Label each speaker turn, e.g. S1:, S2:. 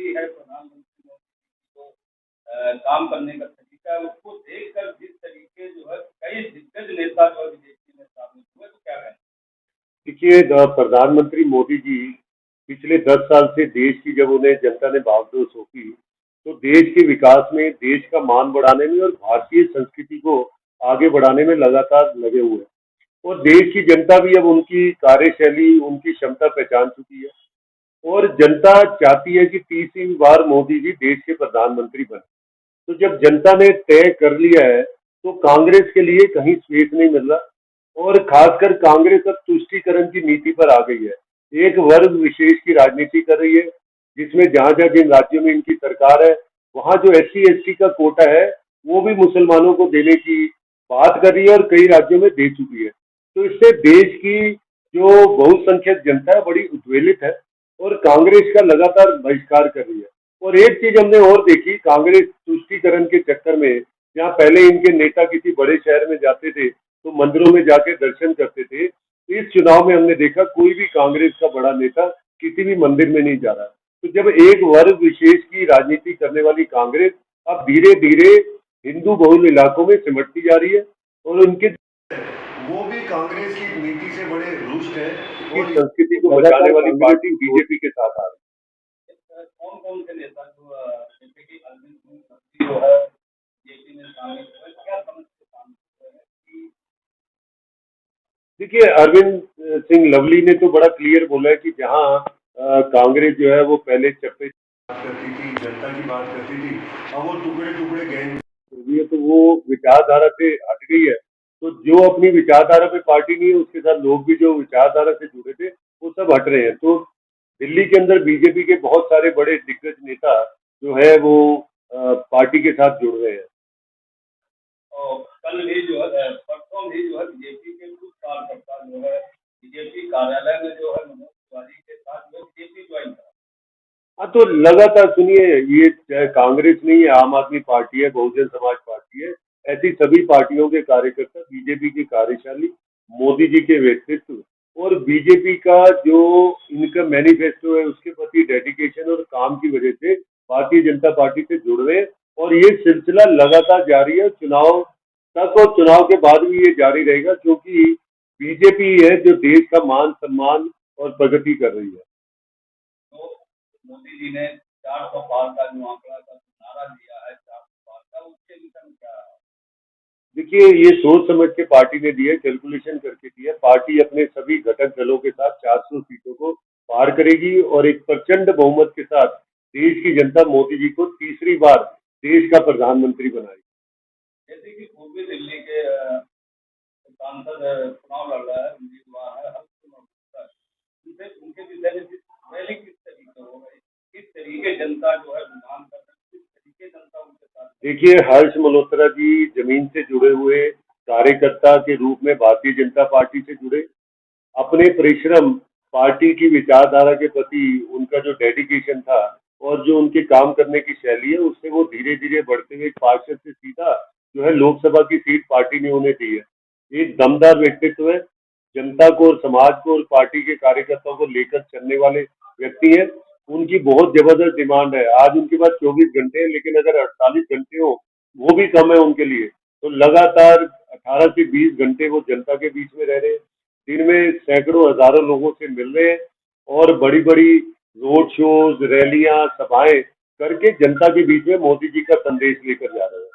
S1: शैली है प्रधानमंत्री मोदी को काम करने का तरीका है, उसको देखकर जिस तरीके जो है कई दिग्गज नेता जो है बीजेपी में शामिल हुए, तो क्या कहें?
S2: देखिए, प्रधानमंत्री मोदी जी पिछले 10 साल से देश की जब उन्हें जनता ने बागडोर सौंपी, तो देश के विकास में, देश का मान बढ़ाने में और भारतीय संस्कृति को आगे बढ़ाने में लगातार लगे हुए हैं। और देश की जनता भी अब उनकी कार्यशैली, उनकी क्षमता पहचान चुकी है। और जनता चाहती है कि तीसरी बार मोदी जी देश के प्रधानमंत्री बने। तो जब जनता ने तय कर लिया है, तो कांग्रेस के लिए कहीं स्पेस नहीं मिल रहा। और खासकर कांग्रेस अब तुष्टीकरण की नीति पर आ गई है। एक वर्ग विशेष की राजनीति कर रही है, जिसमें जहां जहां जिन राज्यों में इनकी सरकार है, वहां जो SC ST का कोटा है, वो भी मुसलमानों को देने की बात कर रही है और कई राज्यों में दे चुकी है। तो इससे देश की जो बहुसंख्यक जनता है, बड़ी उद्वेलित है और कांग्रेस का लगातार बहिष्कार कर रही है। और एक चीज हमने और देखी, कांग्रेस तुष्टीकरण के चक्कर में, जहाँ पहले इनके नेता किसी बड़े शहर में जाते थे तो मंदिरों में जाके दर्शन करते थे, इस चुनाव में हमने देखा कोई भी कांग्रेस का बड़ा नेता किसी भी मंदिर में नहीं जा रहा। तो जब एक वर्ग विशेष की राजनीति करने वाली कांग्रेस अब धीरे धीरे हिंदू बहुल इलाकों में सिमटती जा रही है और उनके
S3: वो भी कांग्रेस की नीति से बड़े रुष्ट है
S2: और संस्कृति को बचाने वाली पार्टी बीजेपी के साथ आ रही
S1: है। कौन कौन से नेता जो जैसे कि अरविंद सिंह सब्जी जो है बीजेपी में शामिल हुए, क्या समझ के शामिल हुए हैं कि?
S2: देखिए, अरविंद सिंह लवली ने तो बड़ा क्लियर बोला है कि जहां कांग्रेस जो है वो पहले चप्पे
S3: बात करती थी, जनता की बात करती थी, अब वो टुकड़े टुकड़े गैंग
S2: हो गई है, तो वो विचारधारा से हट गई है। तो जो अपनी विचारधारा पे पार्टी नहीं है, उसके साथ लोग भी जो विचारधारा से जुड़े थे, वो सब हट रहे हैं। तो दिल्ली के अंदर बीजेपी के बहुत सारे बड़े दिग्गज नेता जो है वो पार्टी के साथ जुड़ रहे हैं।
S1: और कल भी जो है परसों भी जो है बीजेपी के कुछ कार्यकर्ता जो है बीजेपी कार्यालय में जो है मनोज तिवारी के साथ जो बीजेपी ज्वाइन करा।
S2: हाँ, तो लगातार सुनिए, ये चाहे कांग्रेस नहीं है, आम आदमी पार्टी है, बहुजन समाज पार्टी है, ऐसी सभी पार्टियों के कार्यकर्ता बीजेपी की कार्यशाली, मोदी जी के व्यक्तित्व और बीजेपी का जो इनका मैनिफेस्टो है, उसके प्रति डेडिकेशन और काम की वजह से भारतीय जनता पार्टी से जुड़ रहे हैं। और ये सिलसिला लगातार जारी है, चुनाव तक और चुनाव के बाद भी ये जारी रहेगा, क्योंकि बीजेपी है जो देश का मान सम्मान और प्रगति कर रही है।
S1: तो मोदी जी ने 400 पार का जो आंकड़ा का नारा दिया है, 400 पार का, उसके विषय में क्या है?
S2: देखिए, ये सोच समझ के पार्टी ने दिया, कैलकुलेशन करके दिया। पार्टी अपने सभी घटक दलों के साथ 400 सीटों को पार करेगी और एक प्रचंड बहुमत के साथ देश की जनता मोदी जी को तीसरी बार देश का प्रधानमंत्री बनाएगी।
S1: जैसे कि पूर्वी दिल्ली के सांसद चुनाव लड़ रहा है, उम्मीदवार है, उनसे उनके विषय में रैली किस तरीके हो गई, किस तरीके जनता जो है रुझान कर रही है, किस तरीके जनता उनके साथ?
S2: देखिए, हर्ष मल्होत्रा जी जमीन से जुड़े हुए कार्यकर्ता के रूप में भारतीय जनता पार्टी से जुड़े, अपने परिश्रम, पार्टी की विचारधारा के प्रति उनका जो डेडिकेशन था और जो उनके काम करने की शैली है, उससे वो धीरे धीरे बढ़ते हुए एक पार्षद से सीधा जो है लोकसभा की सीट पार्टी ने उन्हें दी है। एक दमदार व्यक्तित्व है, जनता को और समाज को और पार्टी के कार्यकर्ताओं को लेकर चलने वाले व्यक्ति हैं। उनकी बहुत जबरदस्त डिमांड है। आज उनके पास 24 घंटे हैं, लेकिन अगर 48 घंटे हो, वो भी कम है उनके लिए। तो लगातार 18 से 20 घंटे वो जनता के बीच में रह रहे हैं, दिन में सैकड़ों हजारों लोगों से मिल रहे हैं और बड़ी बड़ी रोड शोज, रैलियां, सभाएं करके जनता के बीच में मोदी जी का संदेश लेकर जा रहे हैं।